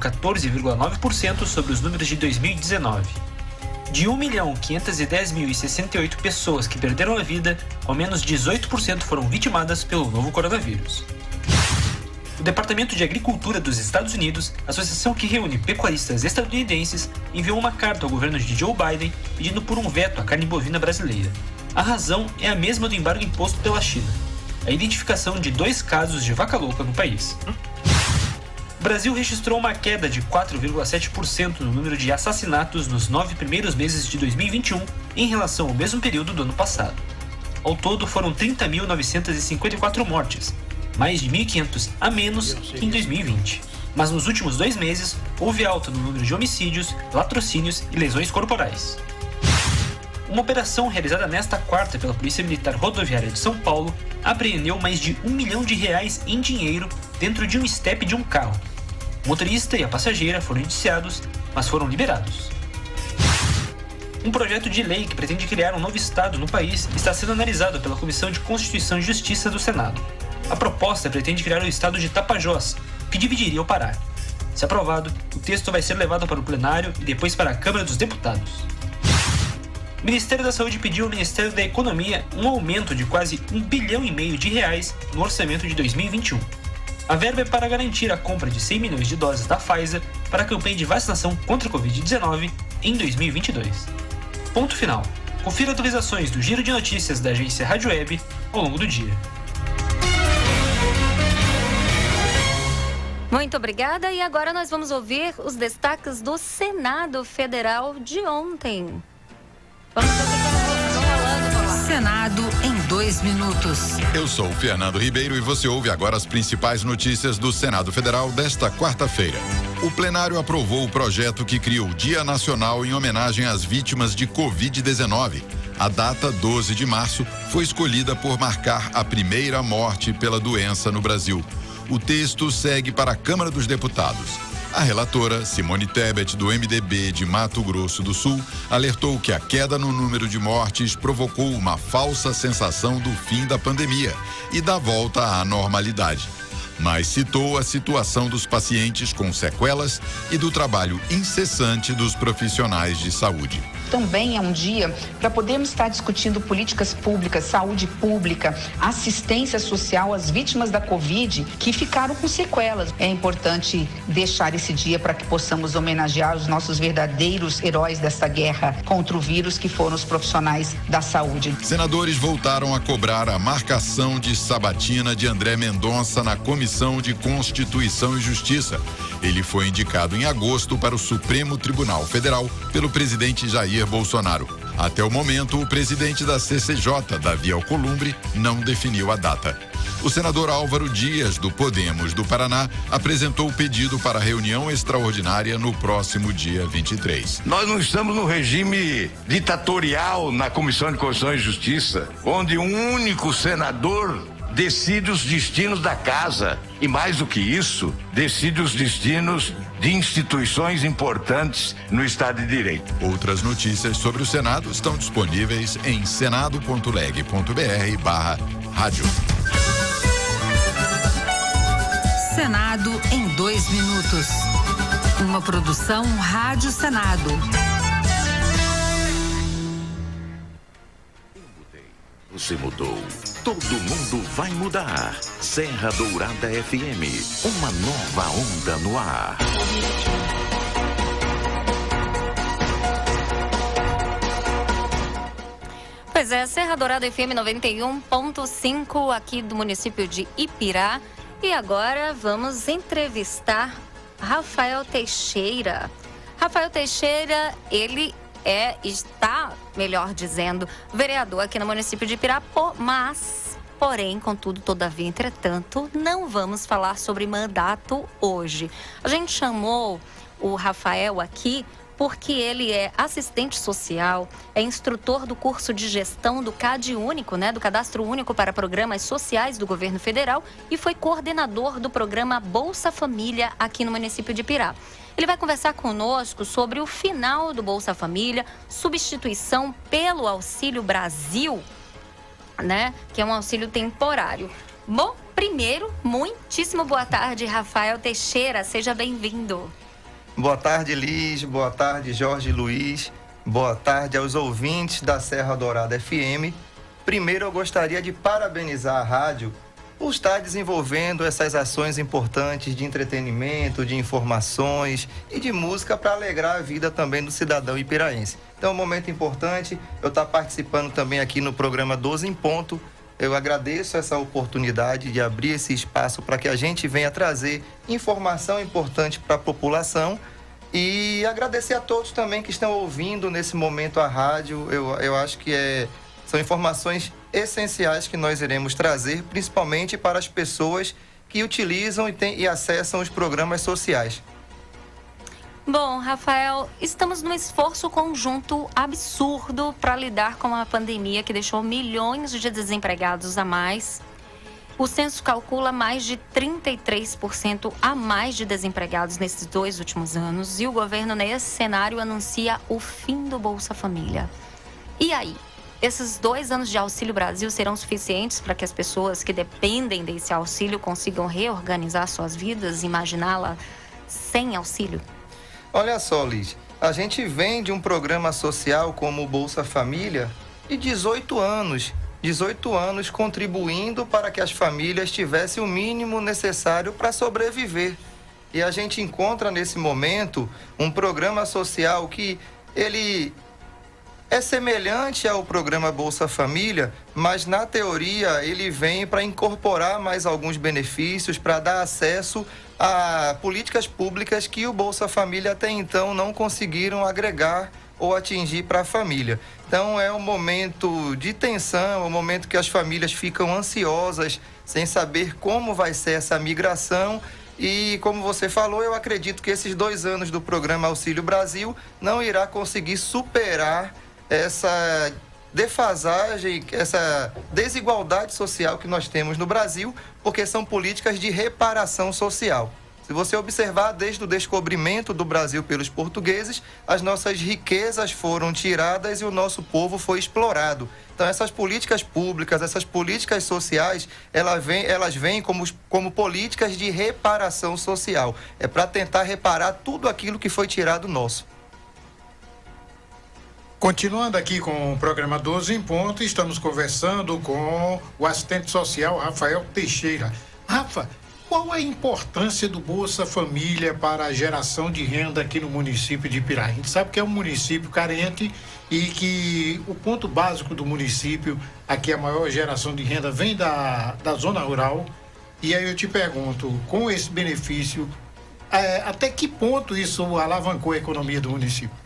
14,9% sobre os números de 2019. De 1.510.068 pessoas que perderam a vida, ao menos 18% foram vitimadas pelo novo coronavírus. O Departamento de Agricultura dos Estados Unidos, associação que reúne pecuaristas estadunidenses, enviou uma carta ao governo de Joe Biden pedindo por um veto à carne bovina brasileira. A razão é a mesma do embargo imposto pela China: a identificação de 2 casos de vaca louca no país. O Brasil registrou uma queda de 4,7% no número de assassinatos nos 9 primeiros meses de 2021 em relação ao mesmo período do ano passado. Ao todo, foram 30.954 mortes, mais de 1.500 a menos que em 2020. Mas nos últimos 2 meses, houve alta no número de homicídios, latrocínios e lesões corporais. Uma operação realizada nesta quarta pela Polícia Militar Rodoviária de São Paulo apreendeu mais de R$1 milhão em dinheiro dentro de um estepe de um carro. O motorista e a passageira foram indiciados, mas foram liberados. Um projeto de lei que pretende criar um novo estado no país está sendo analisado pela Comissão de Constituição e Justiça do Senado. A proposta pretende criar o estado de Tapajós, que dividiria o Pará. Se aprovado, o texto vai ser levado para o plenário e depois para a Câmara dos Deputados. O Ministério da Saúde pediu ao Ministério da Economia um aumento de quase R$1,5 bilhão no orçamento de 2021. A verba é para garantir a compra de 100 milhões de doses da Pfizer para a campanha de vacinação contra a Covid-19 em 2022. Ponto final. Confira atualizações do Giro de Notícias da agência Rádio Web ao longo do dia. Muito obrigada, e agora nós vamos ouvir os destaques do Senado Federal de ontem. Vamos Senado em 2 minutos. Eu sou o Fernando Ribeiro e você ouve agora as principais notícias do Senado Federal desta quarta-feira. O plenário aprovou o projeto que cria o Dia Nacional em homenagem às vítimas de Covid-19. A data, 12 de março, foi escolhida por marcar a primeira morte pela doença no Brasil. O texto segue para a Câmara dos Deputados. A relatora, Simone Tebet, do MDB de Mato Grosso do Sul, alertou que a queda no número de mortes provocou uma falsa sensação do fim da pandemia e da volta à normalidade. Mas citou a situação dos pacientes com sequelas e do trabalho incessante dos profissionais de saúde. Também é um dia para podermos estar discutindo políticas públicas, saúde pública, assistência social às vítimas da Covid que ficaram com sequelas. É importante deixar esse dia para que possamos homenagear os nossos verdadeiros heróis dessa guerra contra o vírus, que foram os profissionais da saúde. Senadores voltaram a cobrar a marcação de sabatina de André Mendonça na Comissão de Constituição e Justiça. Ele foi indicado em agosto para o Supremo Tribunal Federal pelo presidente Jair Bolsonaro. Até o momento, o presidente da CCJ, Davi Alcolumbre, não definiu a data. O senador Álvaro Dias, do Podemos do Paraná, apresentou o pedido para a reunião extraordinária no próximo dia 23. Nós não estamos no regime ditatorial na Comissão de Constituição e Justiça, onde um único senador decide os destinos da casa e, mais do que isso, decide os destinos de instituições importantes no Estado de Direito. Outras notícias sobre o Senado estão disponíveis em senado.leg.br/rádio. Senado em 2 minutos. Uma produção Rádio Senado. Você mudou. Todo mundo vai mudar. Serra Dourada FM. Uma nova onda no ar. Pois é, Serra Dourada FM 91.5 aqui do município de Ipirá. E agora vamos entrevistar Rafael Teixeira. Rafael Teixeira, ele está, melhor dizendo, vereador aqui no município de Ipirá, porém, contudo, todavia, entretanto, não vamos falar sobre mandato hoje. A gente chamou o Rafael aqui porque ele é assistente social, é instrutor do curso de gestão do CAD Único, do Cadastro Único para Programas Sociais do Governo Federal, e foi coordenador do programa Bolsa Família aqui no município de Ipirá. Ele vai conversar conosco sobre o final do Bolsa Família, substituição pelo Auxílio Brasil, que é um auxílio temporário. Bom, primeiro, muitíssimo boa tarde, Rafael Teixeira, seja bem-vindo. Boa tarde, Liz. Boa tarde, Jorge Luiz. Boa tarde aos ouvintes da Serra Dourada FM. Primeiro, eu gostaria de parabenizar a rádio por estar desenvolvendo essas ações importantes de entretenimento, de informações e de música para alegrar a vida também do cidadão ipiraense. Então, é um momento importante. Eu estou participando também aqui no programa 12 em Ponto. Eu agradeço essa oportunidade de abrir esse espaço para que a gente venha trazer informação importante para a população e agradecer a todos também que estão ouvindo nesse momento a rádio. Eu acho que são informações essenciais que nós iremos trazer, principalmente para as pessoas que utilizam e acessam os programas sociais. Bom, Rafael, estamos num esforço conjunto absurdo para lidar com a pandemia que deixou milhões de desempregados a mais. O censo calcula mais de 33% a mais de desempregados nesses 2 últimos anos e o governo, nesse cenário, anuncia o fim do Bolsa Família. E aí? Esses 2 anos de Auxílio Brasil serão suficientes para que as pessoas que dependem desse auxílio consigam reorganizar suas vidas, imaginá-la sem auxílio? Olha só, Liz, a gente vem de um programa social como o Bolsa Família de 18 anos contribuindo para que as famílias tivessem o mínimo necessário para sobreviver. E a gente encontra nesse momento um programa social que ele é semelhante ao programa Bolsa Família, mas na teoria ele vem para incorporar mais alguns benefícios, para dar acesso a políticas públicas que o Bolsa Família até então não conseguiram agregar ou atingir para a família. Então é um momento de tensão, é um momento que as famílias ficam ansiosas, sem saber como vai ser essa migração. E como você falou, eu acredito que esses 2 anos do programa Auxílio Brasil não irá conseguir superar essa defasagem, essa desigualdade social que nós temos no Brasil, porque são políticas de reparação social. Se você observar, desde o descobrimento do Brasil pelos portugueses, as nossas riquezas foram tiradas e o nosso povo foi explorado. Então, essas políticas públicas, essas políticas sociais, elas vêm como políticas de reparação social. É para tentar reparar tudo aquilo que foi tirado nosso. Continuando aqui com o programa 12 em Ponto, estamos conversando com o assistente social Rafael Teixeira. Rafa, qual a importância do Bolsa Família para a geração de renda aqui no município de Ipirá? A gente sabe que é um município carente e que o ponto básico do município, aqui a maior geração de renda vem da zona rural. E aí eu te pergunto, com esse benefício, até que ponto isso alavancou a economia do município?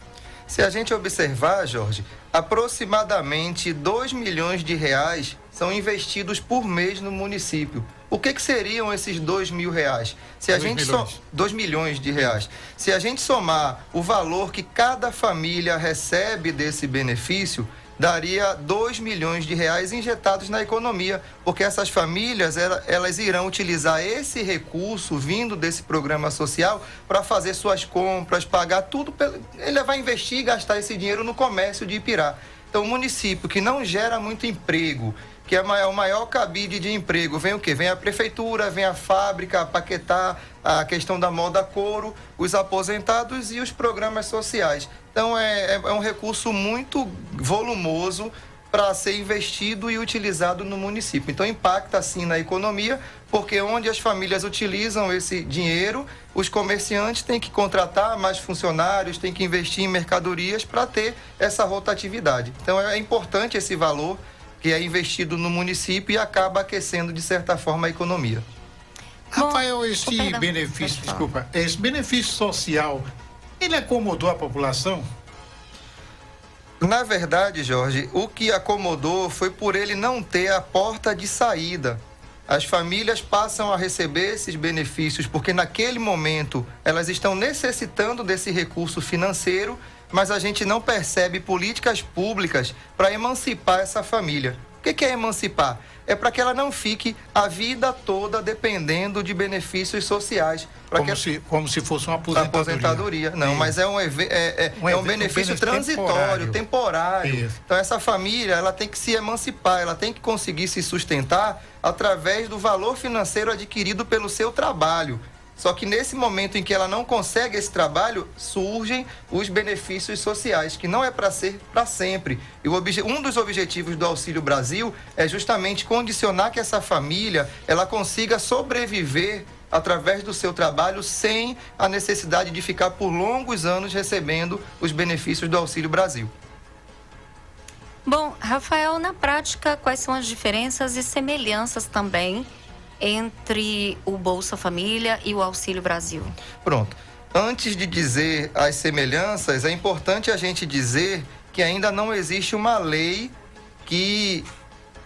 Se a gente observar, Jorge, aproximadamente 2 milhões de reais são investidos por mês no município. O que seriam esses 2 mil reais? 2 milhões de reais. Se a gente somar o valor que cada família recebe desse benefício, daria 2 milhões de reais injetados na economia, porque essas famílias, elas irão utilizar esse recurso vindo desse programa social para fazer suas compras, pagar tudo. Ele vai investir e gastar esse dinheiro no comércio de Ipirá. Então, o município que não gera muito emprego, que é o maior cabide de emprego, vem o quê? Vem a prefeitura, vem a fábrica, a Paquetá, a questão da moda couro, os aposentados e os programas sociais. Então, é um recurso muito volumoso para ser investido e utilizado no município. Então, impacta, sim, na economia, porque onde as famílias utilizam esse dinheiro, os comerciantes têm que contratar mais funcionários, têm que investir em mercadorias para ter essa rotatividade. Então, é importante esse valor que é investido no município e acaba aquecendo, de certa forma, a economia. Rafael, esse benefício social, ele acomodou a população? Na verdade, Jorge, o que acomodou foi por ele não ter a porta de saída. As famílias passam a receber esses benefícios porque naquele momento elas estão necessitando desse recurso financeiro, mas a gente não percebe políticas públicas para emancipar essa família. O que é emancipar? É para que ela não fique a vida toda dependendo de benefícios sociais. Como se fosse uma aposentadoria. Não, mas é um benefício transitório, temporário. Então, essa família, ela tem que se emancipar, ela tem que conseguir se sustentar através do valor financeiro adquirido pelo seu trabalho. Só que nesse momento em que ela não consegue esse trabalho, surgem os benefícios sociais, que não é para ser para sempre. E um dos objetivos do Auxílio Brasil é justamente condicionar que essa família ela consiga sobreviver através do seu trabalho sem a necessidade de ficar por longos anos recebendo os benefícios do Auxílio Brasil. Bom, Rafael, na prática, quais são as diferenças e semelhanças também entre o Bolsa Família e o Auxílio Brasil? Pronto. Antes de dizer as semelhanças, é importante a gente dizer que ainda não existe uma lei que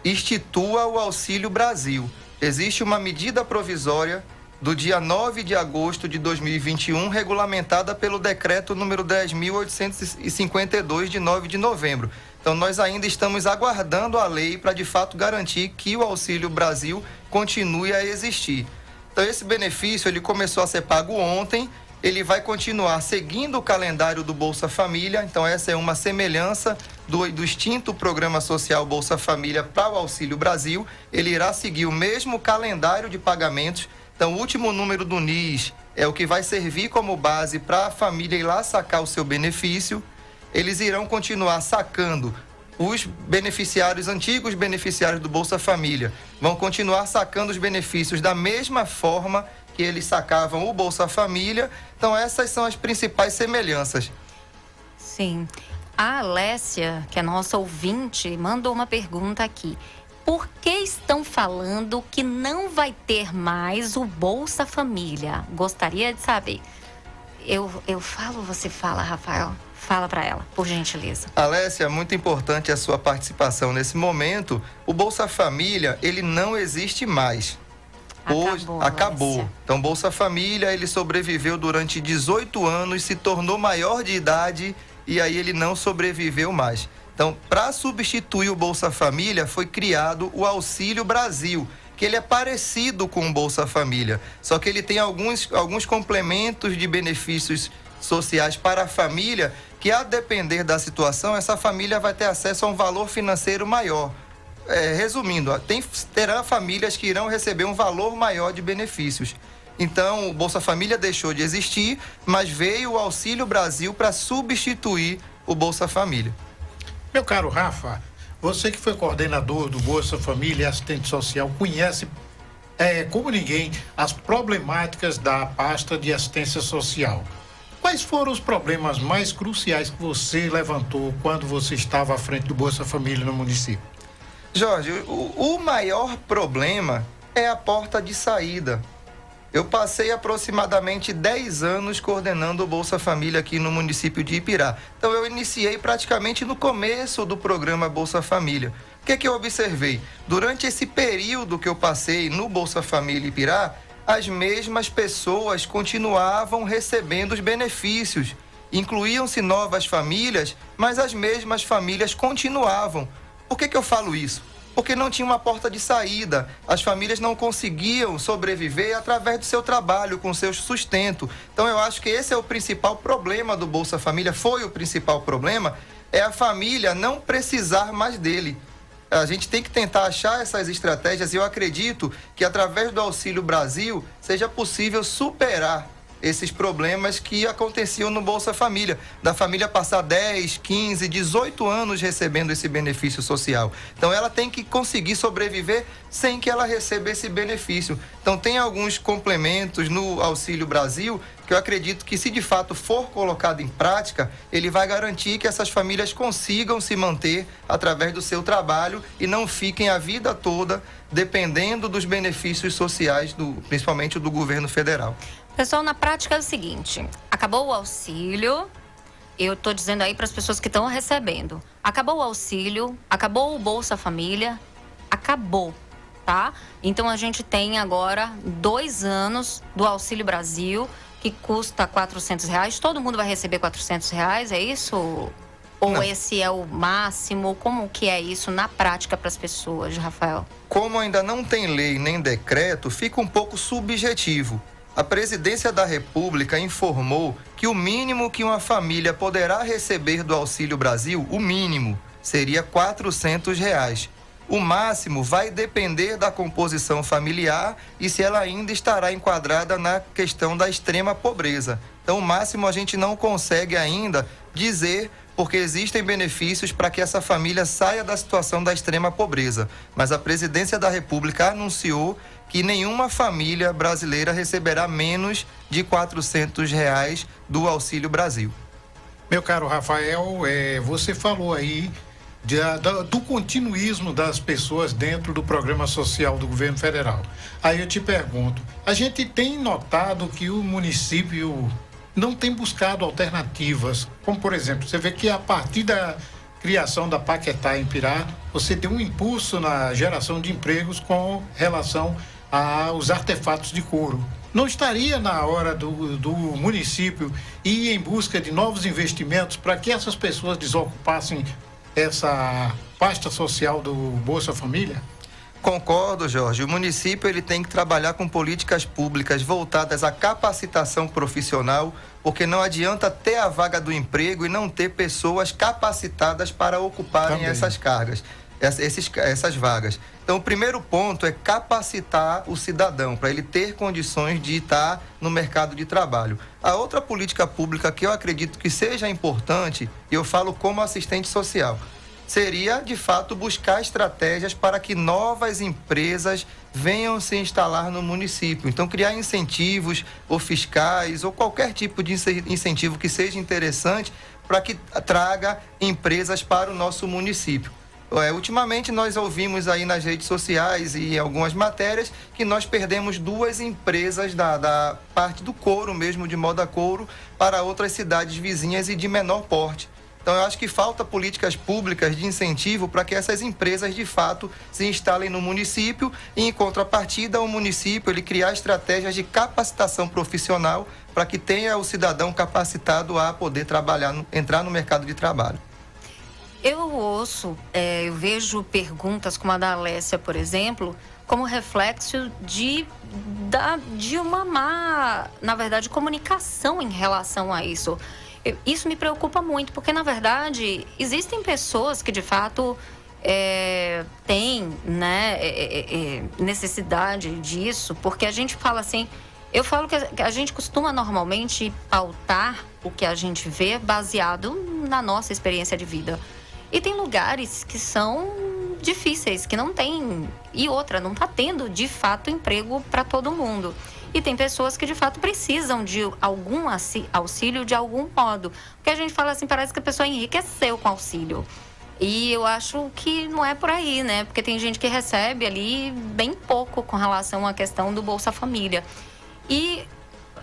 institua o Auxílio Brasil. Existe uma medida provisória do dia 9 de agosto de 2021, regulamentada pelo decreto número 10.852, de 9 de novembro. Então, nós ainda estamos aguardando a lei para, de fato, garantir que o Auxílio Brasil continue a existir. Então, esse benefício, ele começou a ser pago ontem, ele vai continuar seguindo o calendário do Bolsa Família. Então, essa é uma semelhança do extinto Programa Social Bolsa Família para o Auxílio Brasil. Ele irá seguir o mesmo calendário de pagamentos. Então, o último número do NIS é o que vai servir como base para a família ir lá sacar o seu benefício. Eles irão continuar sacando os beneficiários, antigos beneficiários do Bolsa Família, vão continuar sacando os benefícios da mesma forma que eles sacavam o Bolsa Família. Então, essas são as principais semelhanças. Sim. A Alessia, que é nossa ouvinte, mandou uma pergunta aqui. Por que estão falando que não vai ter mais o Bolsa Família? Gostaria de saber. Eu falo, você fala, Rafael? Fala para ela, por gentileza. Alessia, muito importante a sua participação nesse momento. O Bolsa Família, ele não existe mais. Acabou. Então, Bolsa Família, ele sobreviveu durante 18 anos, se tornou maior de idade e aí ele não sobreviveu mais. Então, para substituir o Bolsa Família, foi criado o Auxílio Brasil, que ele é parecido com o Bolsa Família, só que ele tem alguns complementos de benefícios sociais para a família, que a depender da situação, essa família vai ter acesso a um valor financeiro maior. Resumindo, terá famílias que irão receber um valor maior de benefícios. Então, o Bolsa Família deixou de existir, mas veio o Auxílio Brasil para substituir o Bolsa Família. Meu caro Rafa, você que foi coordenador do Bolsa Família e assistente social, conhece como ninguém as problemáticas da pasta de assistência social. Quais foram os problemas mais cruciais que você levantou quando você estava à frente do Bolsa Família no município? Jorge, o maior problema é a porta de saída. Eu passei aproximadamente 10 anos coordenando o Bolsa Família aqui no município de Ipirá. Então, eu iniciei praticamente no começo do programa Bolsa Família. O que eu observei? Durante esse período que eu passei no Bolsa Família Ipirá, as mesmas pessoas continuavam recebendo os benefícios. Incluíam-se novas famílias, mas as mesmas famílias continuavam. Por que eu falo isso? Porque não tinha uma porta de saída. As famílias não conseguiam sobreviver através do seu trabalho, com seu sustento. Então, eu acho que esse é o principal problema do Bolsa Família, foi o principal problema, é a família não precisar mais dele. A gente tem que tentar achar essas estratégias e eu acredito que através do Auxílio Brasil seja possível superar esses problemas que aconteciam no Bolsa Família, da família passar 10, 15, 18 anos recebendo esse benefício social. Então, ela tem que conseguir sobreviver sem que ela receba esse benefício. Então, tem alguns complementos no Auxílio Brasil que eu acredito que, se de fato for colocado em prática, ele vai garantir que essas famílias consigam se manter através do seu trabalho e não fiquem a vida toda dependendo dos benefícios sociais, principalmente do governo federal. Pessoal, na prática é o seguinte, acabou o auxílio, eu estou dizendo aí para as pessoas que estão recebendo, acabou o auxílio, acabou o Bolsa Família, acabou, tá? Então, a gente tem agora 2 anos do Auxílio Brasil, que custa R$400, todo mundo vai receber R$400, é isso? Ou não. Esse é o máximo? Como que é isso na prática para as pessoas, Rafael? Como ainda não tem lei nem decreto, fica um pouco subjetivo. A Presidência da República informou que o mínimo que uma família poderá receber do Auxílio Brasil, o mínimo, seria R$400. O máximo vai depender da composição familiar e se ela ainda estará enquadrada na questão da extrema pobreza. Então, o máximo a gente não consegue ainda dizer, porque existem benefícios para que essa família saia da situação da extrema pobreza. Mas a Presidência da República anunciou que nenhuma família brasileira receberá menos de R$400 do Auxílio Brasil. Meu caro Rafael, você falou aí do continuismo das pessoas dentro do programa social do governo federal. Aí eu te pergunto, a gente tem notado que o município não tem buscado alternativas, como por exemplo, você vê que a partir da criação da Paquetá em Pirá, você deu um impulso na geração de empregos com relação aos artefatos de couro. Não estaria na hora do município ir em busca de novos investimentos para que essas pessoas desocupassem essa pasta social do Bolsa Família? Concordo, Jorge. O município ele tem que trabalhar com políticas públicas voltadas à capacitação profissional, porque não adianta ter a vaga do emprego e não ter pessoas capacitadas para ocuparem essas cargas, essas vagas. Então, o primeiro ponto é capacitar o cidadão para ele ter condições de estar no mercado de trabalho. A outra política pública que eu acredito que seja importante, e eu falo como assistente social, seria, de fato, buscar estratégias para que novas empresas venham se instalar no município. Então, criar incentivos ou fiscais ou qualquer tipo de incentivo que seja interessante para que traga empresas para o nosso município. Ultimamente, nós ouvimos aí nas redes sociais e em algumas matérias que nós perdemos 2 empresas da parte do couro mesmo, de moda couro, para outras cidades vizinhas e de menor porte. Então, eu acho que falta políticas públicas de incentivo para que essas empresas, de fato, se instalem no município e, em contrapartida, o município ele criar estratégias de capacitação profissional para que tenha o cidadão capacitado a poder trabalhar, entrar no mercado de trabalho. Eu vejo perguntas como a da Alessia, por exemplo, como reflexo de uma má, na verdade, comunicação em relação a isso. Isso me preocupa muito, porque, na verdade, existem pessoas que, de fato, têm, né, necessidade disso, porque a gente fala assim... Eu falo que a gente costuma normalmente pautar o que a gente vê baseado na nossa experiência de vida. E tem lugares que são difíceis, que não tem... E outra, não está tendo, de fato, emprego para todo mundo. E tem pessoas que, de fato, precisam de algum auxílio de algum modo. Porque a gente fala assim, parece que a pessoa enriqueceu com auxílio. E eu acho que não é por aí, né? Porque tem gente que recebe ali bem pouco com relação à questão do Bolsa Família. E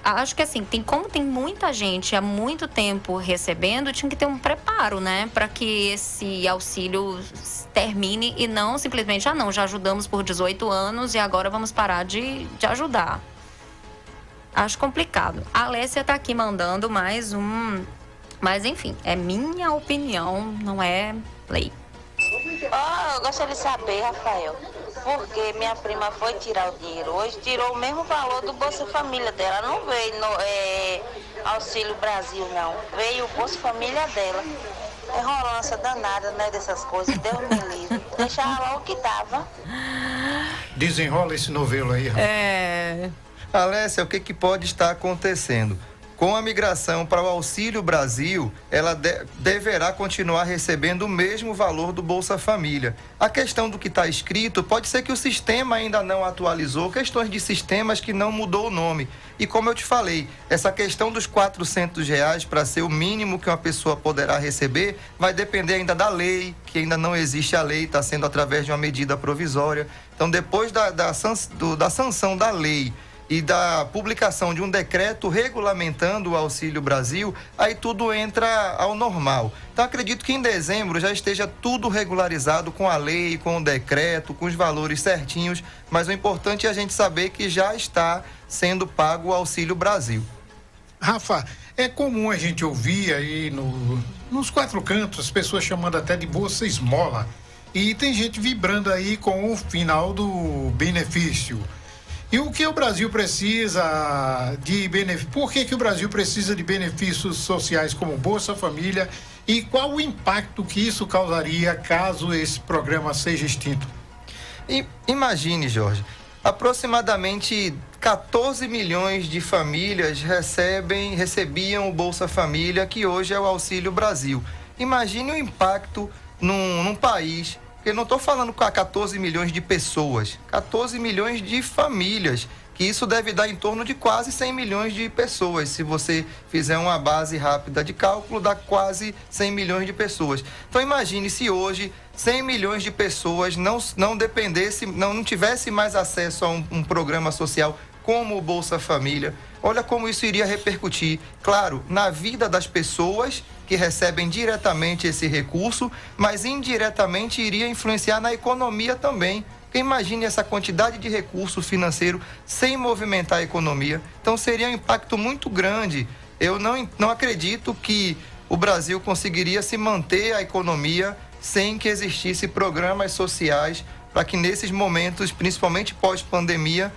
acho que assim, tem muita gente há muito tempo recebendo, tinha que ter um preparo, né? Para que esse auxílio termine e não simplesmente, já ajudamos por 18 anos e agora vamos parar de ajudar. Acho complicado. A Alessia está aqui mandando mais um... Mas, enfim, é minha opinião, não é lei. Eu gostaria de saber, Rafael, porque minha prima foi tirar o dinheiro hoje, tirou o mesmo valor do Bolsa Família dela. Não veio Auxílio Brasil, não. Veio o Bolsa Família dela. É enrolança danada, né, dessas coisas. Deus me livre. Deixava lá o que dava. Desenrola esse novelo aí, Rafael. Alessia, o que pode estar acontecendo? Com a migração para o Auxílio Brasil, ela deverá continuar recebendo o mesmo valor do Bolsa Família. A questão do que está escrito, pode ser que o sistema ainda não atualizou, questões de sistemas que não mudou o nome. E como eu te falei, essa questão dos R$400 para ser o mínimo que uma pessoa poderá receber, vai depender ainda da lei, que ainda não existe a lei, está sendo através de uma medida provisória. Então, depois da sanção da lei e da publicação de um decreto regulamentando o Auxílio Brasil, aí tudo entra ao normal. Então, acredito que em dezembro já esteja tudo regularizado com a lei, com o decreto, com os valores certinhos, mas o importante é a gente saber que já está sendo pago o Auxílio Brasil. Rafa, é comum a gente ouvir aí nos 4 cantos as pessoas chamando até de Bolsa Esmola, e tem gente vibrando aí com o final do benefício. E o que o Brasil precisa de benefícios? Por que o Brasil precisa de benefícios sociais como Bolsa Família? E qual o impacto que isso causaria caso esse programa seja extinto? E imagine, Jorge, aproximadamente 14 milhões de famílias recebiam o Bolsa Família, que hoje é o Auxílio Brasil. Imagine o impacto num país, porque não estou falando com 14 milhões de pessoas, 14 milhões de famílias, que isso deve dar em torno de quase 100 milhões de pessoas. Se você fizer uma base rápida de cálculo, dá quase 100 milhões de pessoas. Então imagine se hoje 100 milhões de pessoas não dependesse, não tivesse mais acesso a um programa social como o Bolsa Família. Olha como isso iria repercutir, claro, na vida das pessoas que recebem diretamente esse recurso, mas indiretamente iria influenciar na economia também. Imagine essa quantidade de recurso financeiro sem movimentar a economia. Então seria um impacto muito grande. Eu não acredito que o Brasil conseguiria se manter a economia sem que existisse programas sociais para que nesses momentos, principalmente pós-pandemia,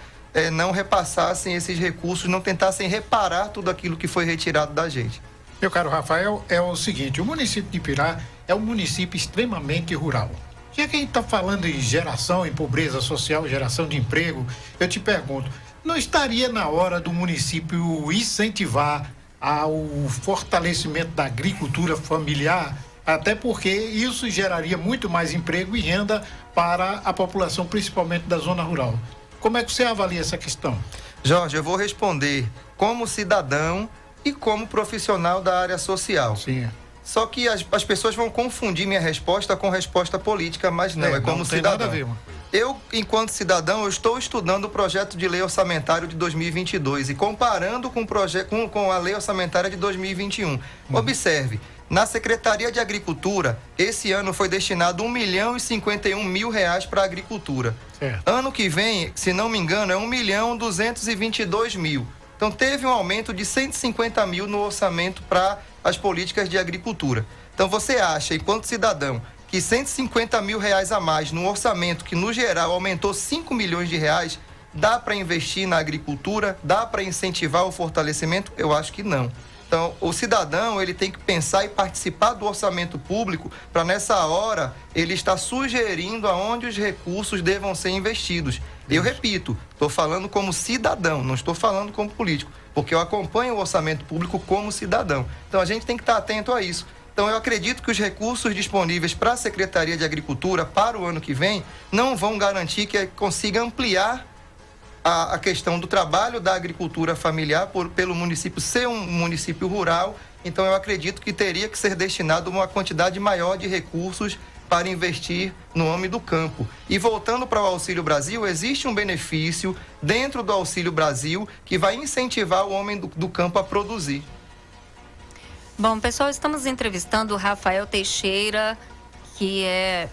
não repassassem esses recursos, não tentassem reparar tudo aquilo que foi retirado da gente. Meu caro Rafael, é o seguinte, o município de Ipirá é um município extremamente rural. Já que a gente está falando em geração, em pobreza social, geração de emprego, eu te pergunto, não estaria na hora do município incentivar ao fortalecimento da agricultura familiar? Até porque isso geraria muito mais emprego e renda para a população, principalmente da zona rural. Como é que você avalia essa questão? Jorge, eu vou responder como cidadão e como profissional da área social. Sim. Só que as pessoas vão confundir minha resposta com resposta política, mas não, é como cidadão. Nada a ver, mano. Eu, enquanto cidadão, eu estou estudando o projeto de lei orçamentário de 2022 e comparando com a lei orçamentária de 2021. Observe, na Secretaria de Agricultura, esse ano foi destinado R$1.051.000 para a agricultura. Certo. Ano que vem, se não me engano, é R$1.222.000. Então teve um aumento de 150 mil no orçamento para as políticas de agricultura. Então você acha, enquanto cidadão, que 150 mil reais a mais no orçamento, que no geral aumentou 5 milhões de reais, dá para investir na agricultura? Dá para incentivar o fortalecimento? Eu acho que não. Então, o cidadão, ele tem que pensar e participar do orçamento público para, nessa hora, ele estar sugerindo aonde os recursos devam ser investidos. Eu repito, estou falando como cidadão, não estou falando como político, porque eu acompanho o orçamento público como cidadão. Então, a gente tem que estar atento a isso. Então, eu acredito que os recursos disponíveis para a Secretaria de Agricultura para o ano que vem não vão garantir que consiga ampliar a questão do trabalho da agricultura familiar pelo município ser um município rural. Então eu acredito que teria que ser destinado uma quantidade maior de recursos para investir no homem do campo. E voltando para o Auxílio Brasil, existe um benefício dentro do Auxílio Brasil que vai incentivar o homem do campo a produzir. Bom, pessoal, estamos entrevistando o Rafael Teixeira, que é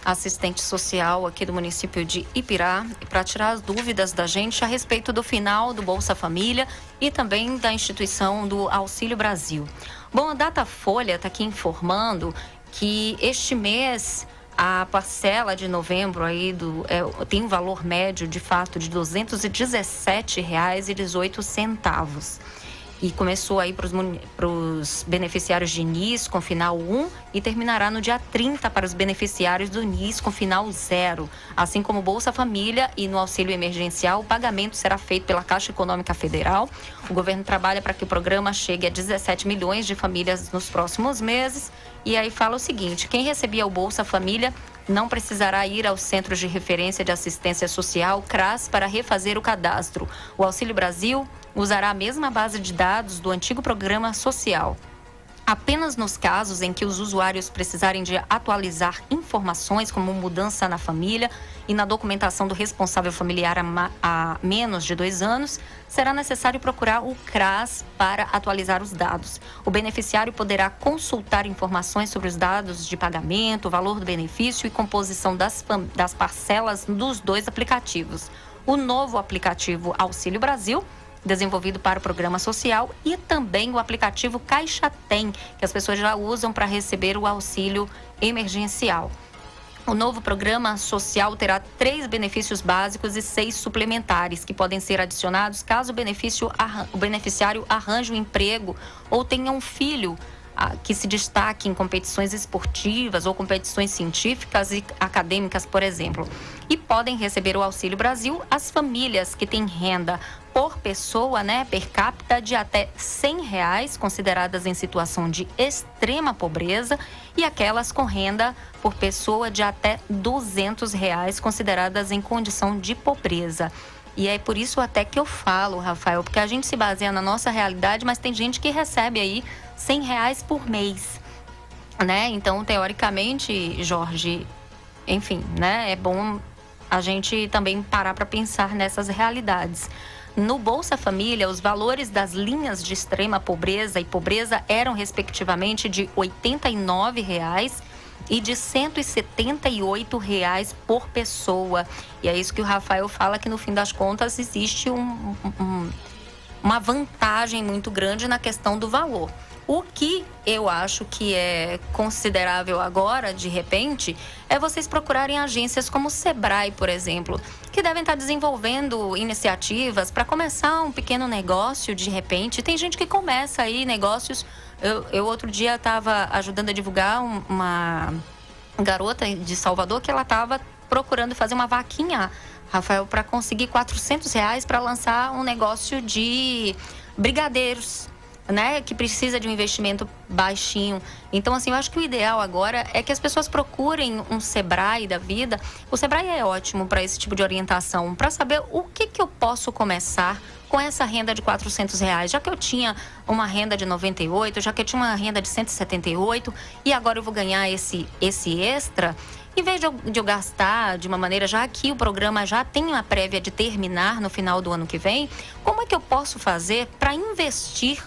assistente social aqui do município de Ipirá, para tirar as dúvidas da gente a respeito do final do Bolsa Família e também da instituição do Auxílio Brasil. Bom, a Datafolha está aqui informando que este mês a parcela de novembro aí tem um valor médio de fato de R$ 217,18. E começou aí para os beneficiários de NIS com final 1 e terminará no dia 30 para os beneficiários do NIS com final 0. Assim como Bolsa Família e no auxílio emergencial, o pagamento será feito pela Caixa Econômica Federal. O governo trabalha para que o programa chegue a 17 milhões de famílias nos próximos meses. E aí fala o seguinte, quem recebia o Bolsa Família não precisará ir aos Centros de Referência de Assistência Social, CRAS, para refazer o cadastro. O Auxílio Brasil usará a mesma base de dados do antigo programa social. Apenas nos casos em que os usuários precisarem de atualizar informações como mudança na família e na documentação do responsável familiar há menos de 2 anos, será necessário procurar o CRAS para atualizar os dados. O beneficiário poderá consultar informações sobre os dados de pagamento, o valor do benefício e composição das parcelas dos 2 aplicativos. O novo aplicativo Auxílio Brasil, desenvolvido para o programa social, e também o aplicativo Caixa Tem, que as pessoas já usam para receber o auxílio emergencial. O novo programa social terá 3 benefícios básicos e 6 suplementares, que podem ser adicionados caso o beneficiário arranje um emprego ou tenha um filho que se destaque em competições esportivas ou competições científicas e acadêmicas, por exemplo. E podem receber o Auxílio Brasil as famílias que têm renda por pessoa, né, per capita, de até R$100, consideradas em situação de extrema pobreza, e aquelas com renda por pessoa de até R$200, consideradas em condição de pobreza. E é por isso até que eu falo, Rafael, porque a gente se baseia na nossa realidade, mas tem gente que recebe aí R$100 por mês, né? Então, teoricamente, Jorge, enfim, né, é bom a gente também parar para pensar nessas realidades. No Bolsa Família, os valores das linhas de extrema pobreza e pobreza eram, respectivamente, de R$89 e de R$178 por pessoa. E é isso que o Rafael fala, que no fim das contas existe uma vantagem muito grande na questão do valor. O que eu acho que é considerável agora, de repente, é vocês procurarem agências como o Sebrae, por exemplo, que devem estar desenvolvendo iniciativas para começar um pequeno negócio, de repente. Tem gente que começa aí negócios. Eu outro dia estava ajudando a divulgar uma garota de Salvador que ela estava procurando fazer uma vaquinha, Rafael, para conseguir R$400 para lançar um negócio de brigadeiros, né, que precisa de um investimento baixinho. Então, assim, eu acho que o ideal agora é que as pessoas procurem um Sebrae da vida. O Sebrae é ótimo para esse tipo de orientação, para saber o que eu posso começar com essa renda de R$400, já que eu tinha uma renda de 98, já que eu tinha uma renda de 178 e agora eu vou ganhar esse extra. Em vez de eu gastar de uma maneira, já que o programa já tem uma prévia de terminar no final do ano que vem, como é que eu posso fazer para investir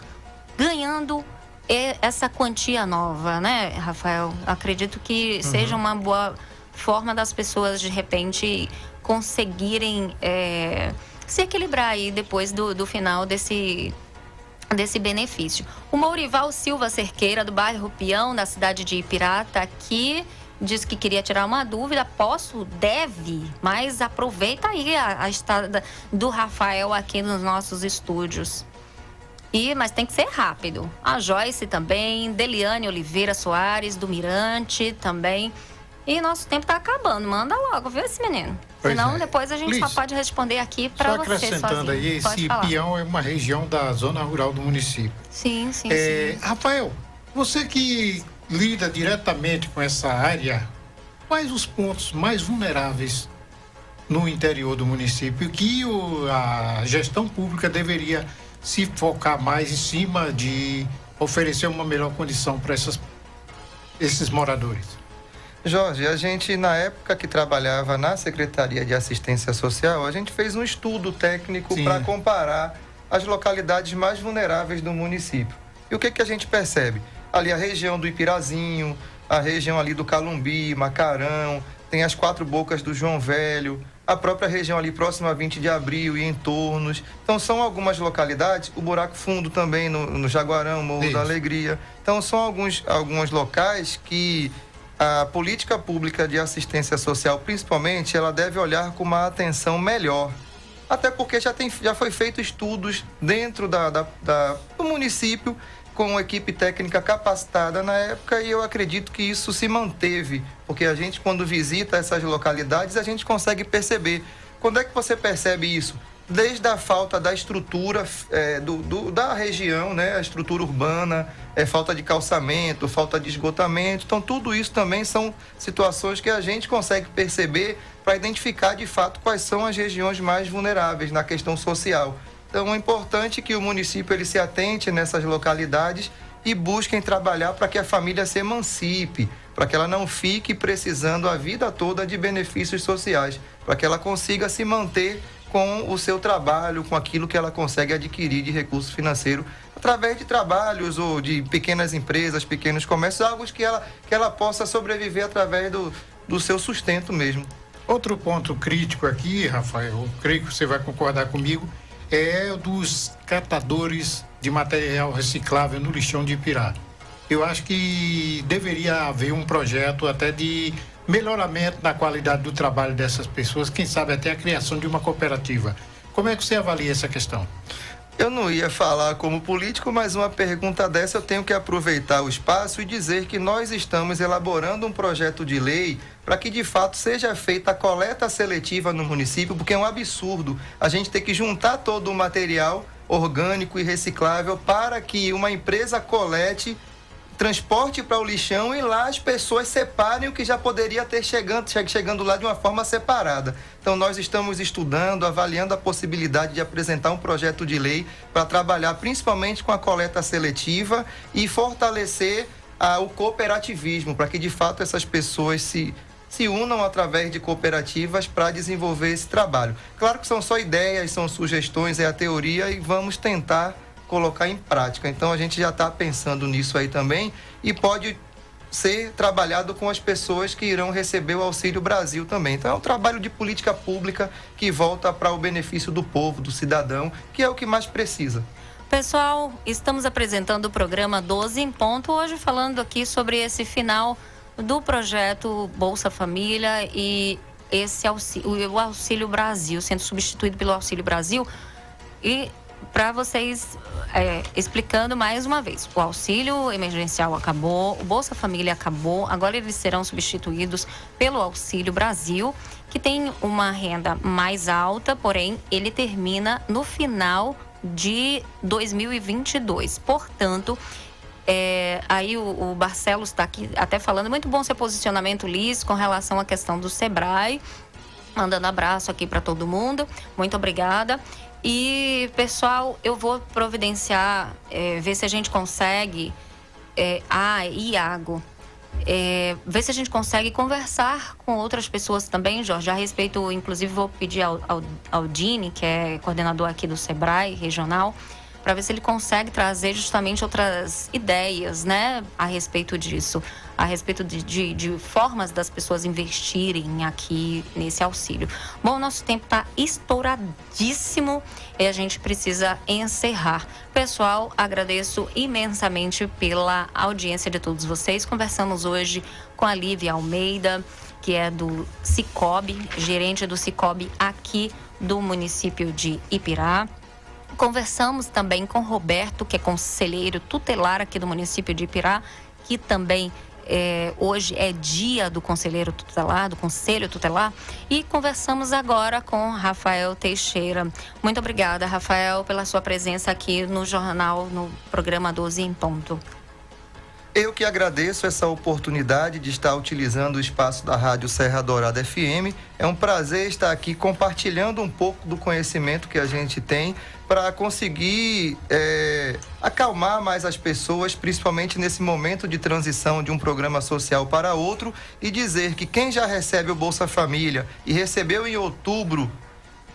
ganhando essa quantia nova, né, Rafael? Acredito que seja uma boa forma das pessoas, de repente, conseguirem se equilibrar aí depois do final desse benefício. O Mourival Silva Cerqueira, do bairro Peão, da cidade de Ipirá, tá aqui, diz que queria tirar uma dúvida. Deve, mas aproveita aí a estada do Rafael aqui nos nossos estúdios. Mas tem que ser rápido. A Joyce também, Deliane Oliveira Soares, do Mirante também. E nosso tempo tá acabando. Manda logo, viu, esse menino? Senão depois a gente só pode responder aqui para você sozinho. Só acrescentando aí, esse Peão é uma região da zona rural do município. Sim. Rafael, você que lida diretamente com essa área, quais os pontos mais vulneráveis no interior do município que a gestão pública deveria se focar mais em cima de oferecer uma melhor condição para esses moradores? Jorge, a gente, na época que trabalhava na Secretaria de Assistência Social, a gente fez um estudo técnico para comparar as localidades mais vulneráveis do município. E o que a gente percebe? Ali a região do Ipirazinho, a região ali do Calumbi, Macarão, tem as 4 Bocas do João Velho, a própria região ali próxima a 20 de abril e entornos. Então, são algumas localidades, o Buraco Fundo também, no Jaguarão, Morro da Alegria. Então, são alguns locais que a política pública de assistência social, principalmente, ela deve olhar com uma atenção melhor. Até porque já foi feito estudos dentro do município, com equipe técnica capacitada na época, e eu acredito que isso se manteve, porque a gente, quando visita essas localidades, a gente consegue perceber. Quando é que você percebe isso? Desde a falta da estrutura da região, né? A estrutura urbana, falta de calçamento, falta de esgotamento. Então, tudo isso também são situações que a gente consegue perceber para identificar, de fato, quais são as regiões mais vulneráveis na questão social. Então, é importante que o município ele se atente nessas localidades e busquem trabalhar para que a família se emancipe, para que ela não fique precisando a vida toda de benefícios sociais, para que ela consiga se manter com o seu trabalho, com aquilo que ela consegue adquirir de recurso financeiro, através de trabalhos ou de pequenas empresas, pequenos comércios, algo que ela possa sobreviver através do seu sustento mesmo. Outro ponto crítico aqui, Rafael, eu creio que você vai concordar comigo, é dos catadores de material reciclável no lixão de Ipirá. Eu acho que deveria haver um projeto até de melhoramento na qualidade do trabalho dessas pessoas, quem sabe até a criação de uma cooperativa. Como é que você avalia essa questão? Eu não ia falar como político, mas uma pergunta dessa eu tenho que aproveitar o espaço e dizer que nós estamos elaborando um projeto de lei para que de fato seja feita a coleta seletiva no município, porque é um absurdo a gente ter que juntar todo o material orgânico e reciclável para que uma empresa colete, transporte para o lixão e lá as pessoas separem o que já poderia ter chegando lá de uma forma separada. Então nós estamos estudando, avaliando a possibilidade de apresentar um projeto de lei para trabalhar principalmente com a coleta seletiva e fortalecer o cooperativismo, para que de fato essas pessoas se unam através de cooperativas para desenvolver esse trabalho. Claro que são só ideias, são sugestões, é a teoria e vamos tentar colocar em prática. Então a gente já está pensando nisso aí também e pode ser trabalhado com as pessoas que irão receber o Auxílio Brasil também. Então é um trabalho de política pública que volta para o benefício do povo, do cidadão, que é o que mais precisa. Pessoal, estamos apresentando o programa 12 em ponto, hoje falando aqui sobre esse final do projeto Bolsa Família e o Auxílio Brasil, sendo substituído pelo Auxílio Brasil. E para vocês, explicando mais uma vez, o auxílio emergencial acabou, o Bolsa Família acabou, agora eles serão substituídos pelo Auxílio Brasil, que tem uma renda mais alta, porém ele termina no final de 2022. Portanto, aí o Barcelos está aqui até falando, muito bom seu posicionamento, Liz, com relação à questão do Sebrae, mandando abraço aqui para todo mundo, muito obrigada. E, pessoal, eu vou providenciar, ver se a gente consegue... Iago, ver se a gente consegue conversar com outras pessoas também, Jorge, a respeito, inclusive vou pedir ao Dini, que é coordenador aqui do Sebrae regional, para ver se ele consegue trazer justamente outras ideias, né, a respeito disso, a respeito de formas das pessoas investirem aqui nesse auxílio. Bom, nosso tempo está estouradíssimo e a gente precisa encerrar. Pessoal, agradeço imensamente pela audiência de todos vocês. Conversamos hoje com a Lívia Almeida, que é do Sicob, gerente do Sicob aqui do município de Ipirá. Conversamos também com Roberto, que é conselheiro tutelar aqui do município de Ipirá, que também hoje é dia do conselheiro tutelar, do conselho tutelar. E conversamos agora com Rafael Teixeira. Muito obrigada, Rafael, pela sua presença aqui no jornal, no programa 12 em ponto. Eu que agradeço essa oportunidade de estar utilizando o espaço da Rádio Serra Dourada FM. É um prazer estar aqui compartilhando um pouco do conhecimento que a gente tem para conseguir acalmar mais as pessoas, principalmente nesse momento de transição de um programa social para outro, e dizer que quem já recebe o Bolsa Família e recebeu em outubro,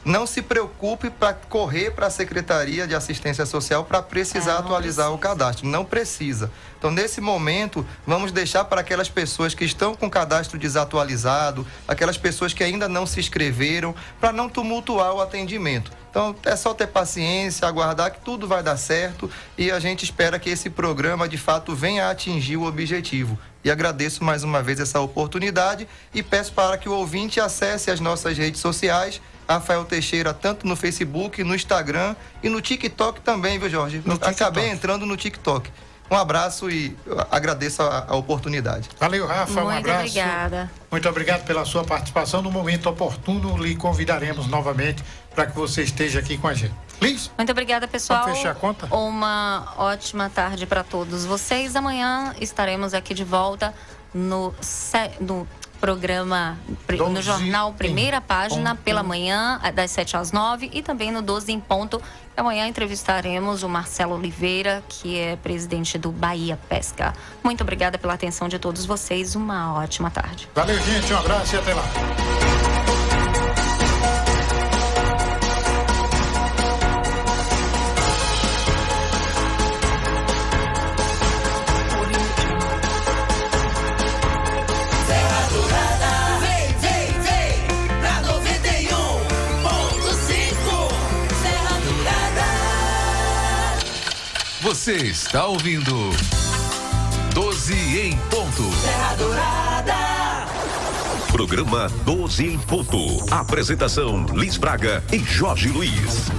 não se preocupe para correr para a Secretaria de Assistência Social para precisar atualizar o cadastro. Não precisa. Então, nesse momento, vamos deixar para aquelas pessoas que estão com o cadastro desatualizado, aquelas pessoas que ainda não se inscreveram, para não tumultuar o atendimento. Então, é só ter paciência, aguardar que tudo vai dar certo e a gente espera que esse programa, de fato, venha a atingir o objetivo. E agradeço mais uma vez essa oportunidade e peço para que o ouvinte acesse as nossas redes sociais, Rafael Teixeira, tanto no Facebook, no Instagram e no TikTok também, viu, Jorge? Acabei entrando no TikTok. Um abraço e agradeço a oportunidade. Valeu, Rafa, um abraço. Muito obrigada. Muito obrigado pela sua participação. No momento oportuno, lhe convidaremos novamente para que você esteja aqui com a gente. Liz? Muito obrigada, pessoal. Vamos fechar a conta? Uma ótima tarde para todos vocês. Amanhã estaremos aqui de volta no programa, no jornal Primeira Página, pela manhã, das 7 às 9 e também no 12 em ponto. Amanhã entrevistaremos o Marcelo Oliveira, que é presidente do Bahia Pesca. Muito obrigada pela atenção de todos vocês. Uma ótima tarde. Valeu, gente. Um abraço e até lá. Você está ouvindo 12 em ponto. Serra Dourada. Programa 12 em ponto. Apresentação Liz Braga e Jorge Luiz.